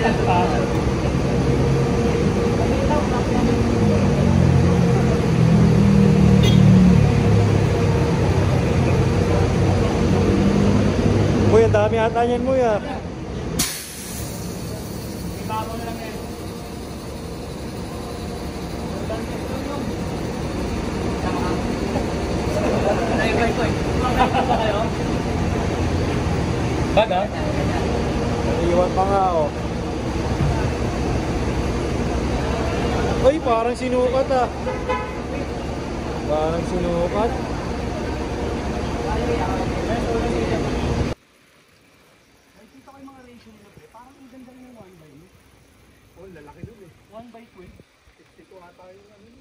Uy, ang dami ata niyan mo ya. Baga? Iwan pa nga oh. Uy, parang sinukat ah. Parang sinukat. Nakikita ko yung mga ratio nila. Parang ang ganda rin yung 1 by 2. Oh, lalaki dun eh. 1 by 2. 62 ata yung ano.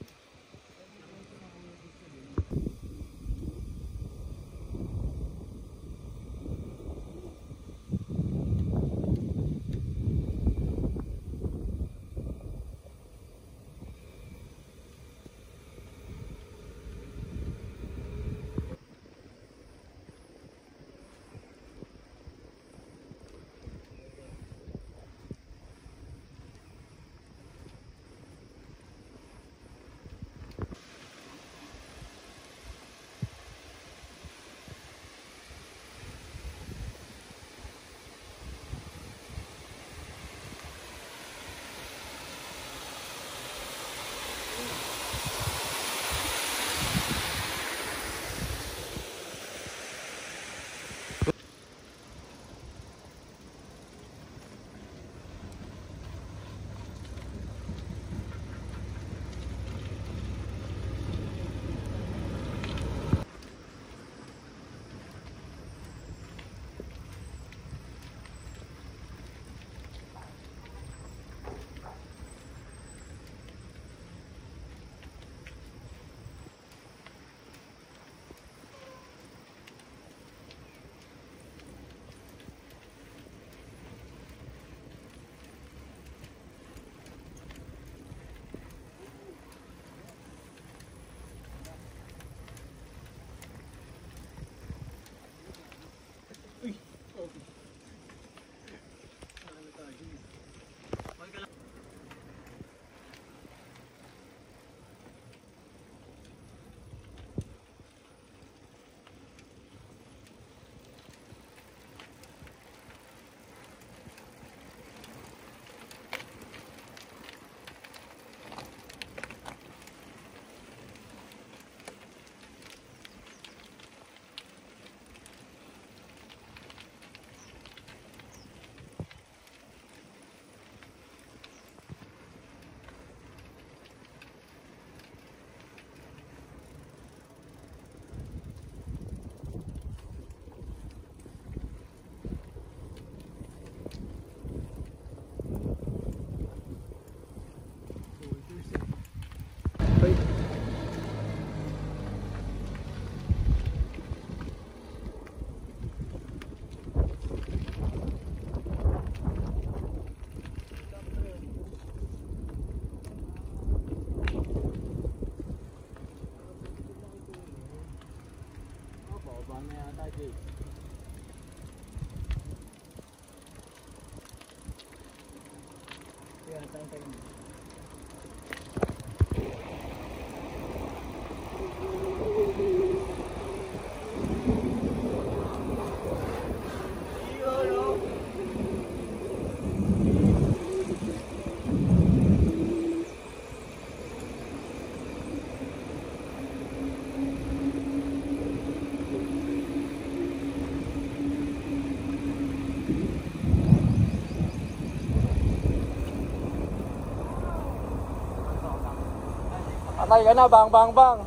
Patay ka na, bang bang bang.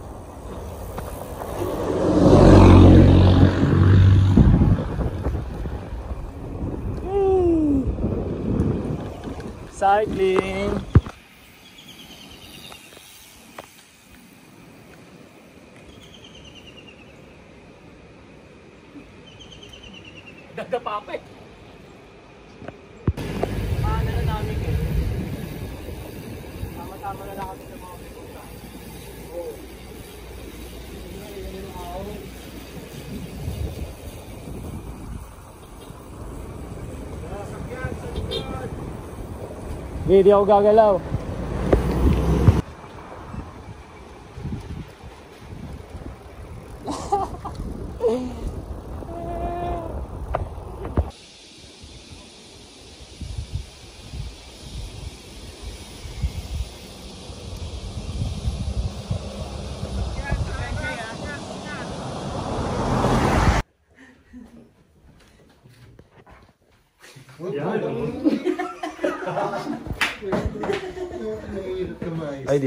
Cycling. Dadapape. Paano na namin eh. Tama-tama na lang kami sa mga pituta. Oo. Sasakyan sa likod. Okay, di ako gagalaw. Ay,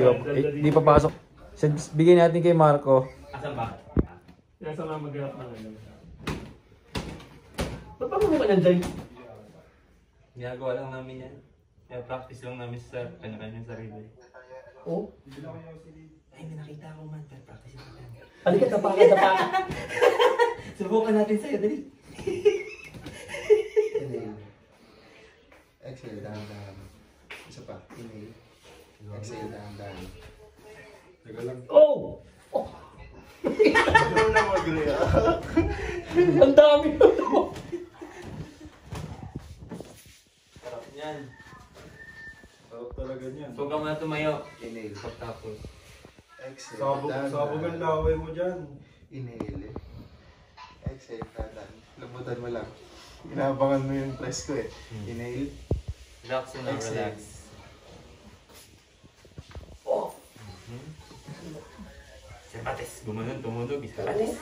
di papasok. Bigyan natin kay Marco. Asan ba? Nasa nga maghanap ng ano. Ba't pa mo ka nandyan? Ginagawa lang namin yan. Kaya practice lang namin sa kanya-kanyang sarili. Oh? Ay, may nakita ako man. Pero practice lang natin. Halika, tapakan. Subukan natin sa'yo, dali. Inhale. Exhale, dahan-dahan. Isa pa. Inhale. Exhale, dahan-dahan. Teka lang. Oh! Ano na mag-rea? Ang dami! Sarap niyan. Sarap talaga niyan. Huwag ka muna tumayo. Inhale. Pagtapos. Exhale, Sabog ang laway mo dyan. Inhale. Exhale, dahan-dahan. Lambutan mo lang. Inaabangan mo yung press ko eh. Inhale. Relax na, Exhale. relax. Oh! Sapates. Gumanon, tumunog. Sapates.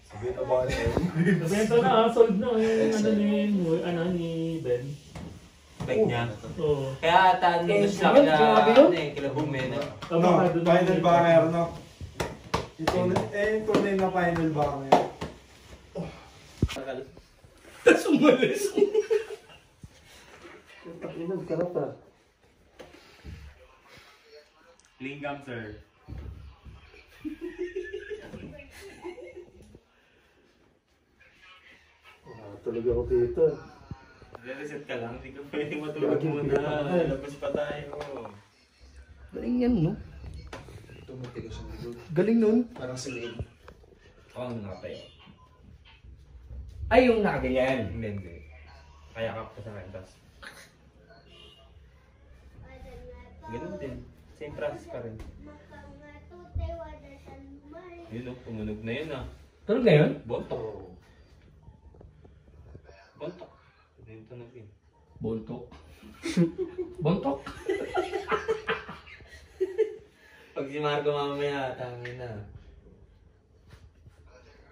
Sabi na ba niya? Nabenta na, sold na yung ni Ben. Bike niya. Oo. Kaya ata ano Eh, siya yun, sinabi yun? kila Bumena. No, final banger, no? Yung tunay na final banger. Tapos umalis. Lingam, sir. Talaga ako dito. Reset ka lang, hindi ka pwede matulog muna. Labas pa tayo. Galing yan, no? Tumitigas ang likod. Galing nun. Parang silid. Ako ang nakatayo. Ay, yung nakaganyan. Hindi. Kaya ka pa sa akin, tapos. Ganun din. Same process pa rin. Yun o, tumunog na yun ah. Tulog na yun? Bontok. Bontok. Ito yung tunog yun. Bontok. Bontok? Pag si Marco mamaya, tangin na.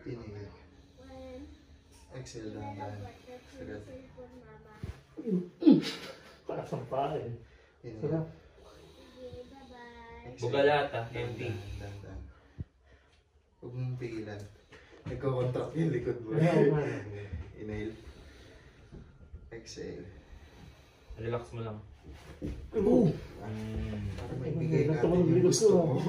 Inhale. Exhale, dahan-dahan. Sagad. Parang pa eh. Inhale. Bugalata, empty. Dahan-dahan. Huwag mong pigilan. Nagko-contract yung likod mo. Inhale. Exhale. Relax mo lang. Oo. Para maibigay natin yung gusto mo.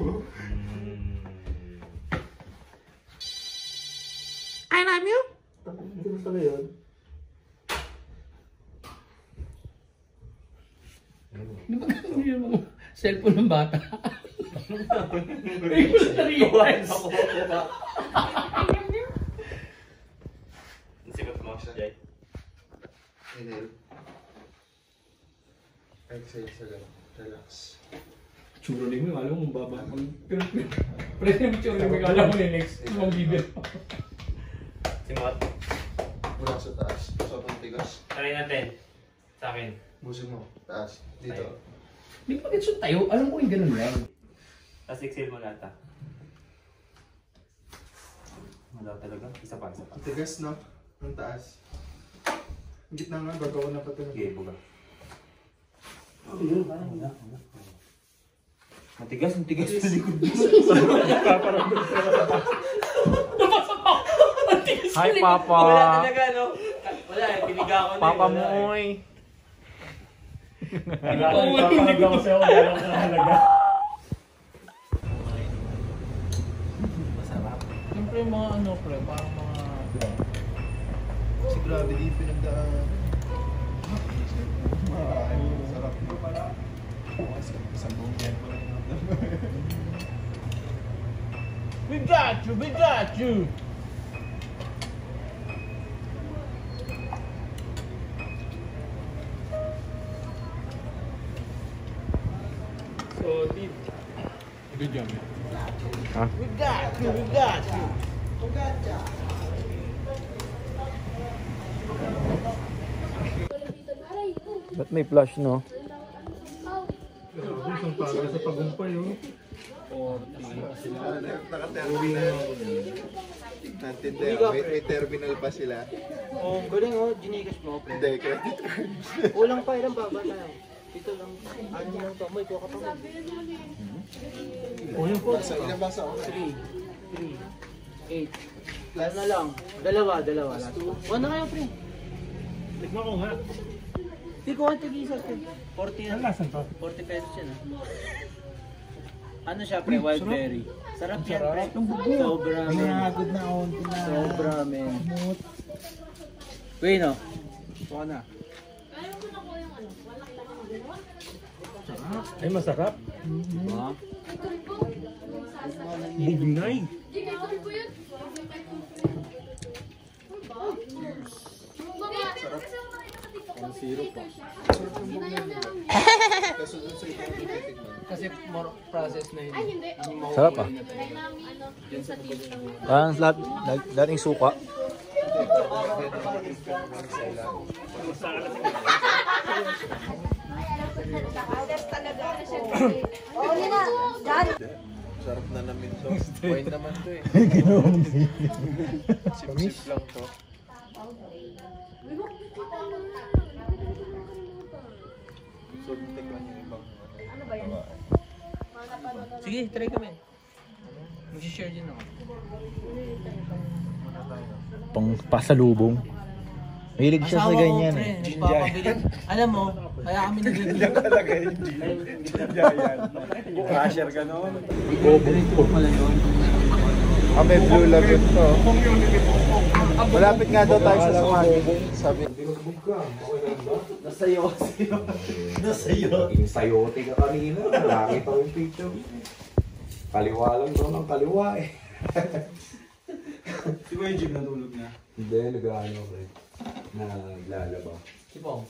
I love you! Hindi mo pala yun. Di ba ganun yung mga cellphone ng bata? Hindi ko na na-realize. Sigot mo, Jay. Inhale. Exhale, sagad. Relax. Tsura rin mo, alam mo, baba. Press yung tsura rin mo, alam mo na next. Mga bibir. Si Mot. Mula sa taas. Sobrang tigas. Try natin. Sa akin. Busin mo. Taas. Dito. Di ba gets yung tayo? Alam ko yung ganun lang. Tapos exhale mo lahat ah. Wala talaga. Isa pa, isa pa. Tigas, no? Ang taas. Ang gitna nga, gagawa na pa ito. Sige, buga. Matigas, matigas sa likod mo. Hi, Papa. Wala talaga, no? Wala eh, piniga ko na Papa eh. mo, Wala eh. oy. Ipapalag ako sa'yo kung gano'n ka halaga. Siyempre yung mga ano, pre, parang mga... Si Gravity pinagdaan. Sarap. Isang buong yan ko lang. We got you! We got you! Ha? Ba't may flash, no? Isang tagal sa pagumpay, oh. Naka-terminal. May terminal pa sila. Oh, galing oh, ginigas mo. Hindi, credit card. Kulang pa ilang baba tayo. Ito lang, ano lang to, may kuha ka pa. Oh, yung po. Basa, ilang basa ako? 3, 8. Lalo na lang. Dalawa. Last pa. Ano kayo, pre? Tignan ko nga. Hindi ko ang tag-isa, pre. 40 Ang lasan to. 40 pesos yan, ah. Ano siya, pre? Wild berry. Sarap yan, pre. Sobra, men. Pinagod na ako. Sobra, men. Wait, no? Buka na. Ay, masarap. Ha? Bugnay. Kaso dun sa ibang tinitignan. Kasi more process na yun. Ay, hindi. Sarap ah. Kay mami, ano, yung sa TV lang. Parang dating suka. Sarap na namin to. Wine naman to eh. Sip-sip lang to. So, tikman yung ibang Ano ba yan? Sige, try kami. Mag-share din ako. Pang pasalubong. Mahilig siya sa ganyan pre, eh. nagpapabili. Alam mo, kaya kami nagiging. Talaga yung Giant. Cashier ka noon. May Blue Lagoon to. Malapit nga daw tayo sa Sumagi. Sabi. Naging sayote ka kanina. Nakita ko yung picture. Kaliwa lang doon ang kaliwa eh. Di ba yung jeep natulog na? Hindi, nag-ano ko eh. Naglalaba. Sipong.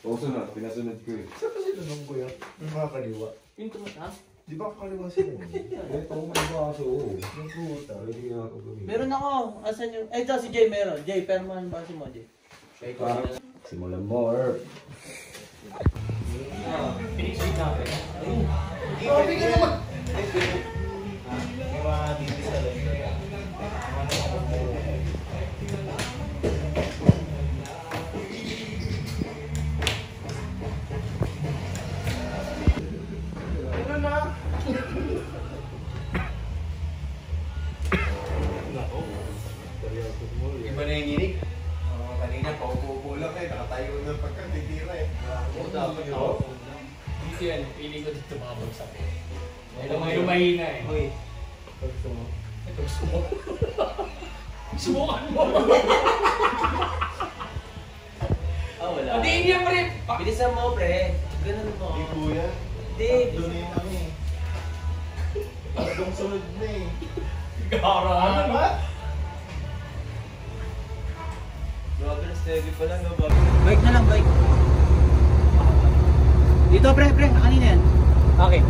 O sunod, pinasunod ko eh. Saan kasi tanong ko yun? Yung mga kaliwa. Yung tumat, ha? Di ba kaliwa sila? Ito ang may baso. Yung puta. Hindi nga ako gawin. Meron ako. Asan yung... Eh, ito si Jay meron. Jay, perman ba si mo, Jay? Parang simulan mo or... Iba na yung inig. Kanina, paupo-upo lang eh. Nakatayo ng pagkatitira eh. Dapat ako. Dito yan. Piling ko dito makabagsak. May mahina eh. Uy. Gusto mo? Gusto mo? Subukan mo! Wala. Hindi niya pre! Bilisan mo pre. Ganun mo. Hindi kuya. Hindi. Doon na yung kami. Tatlong sunod na eh. Ano ba? Grabe na steady pa lang. Bike na lang, bike. Dito pre, kanina yan. Okay.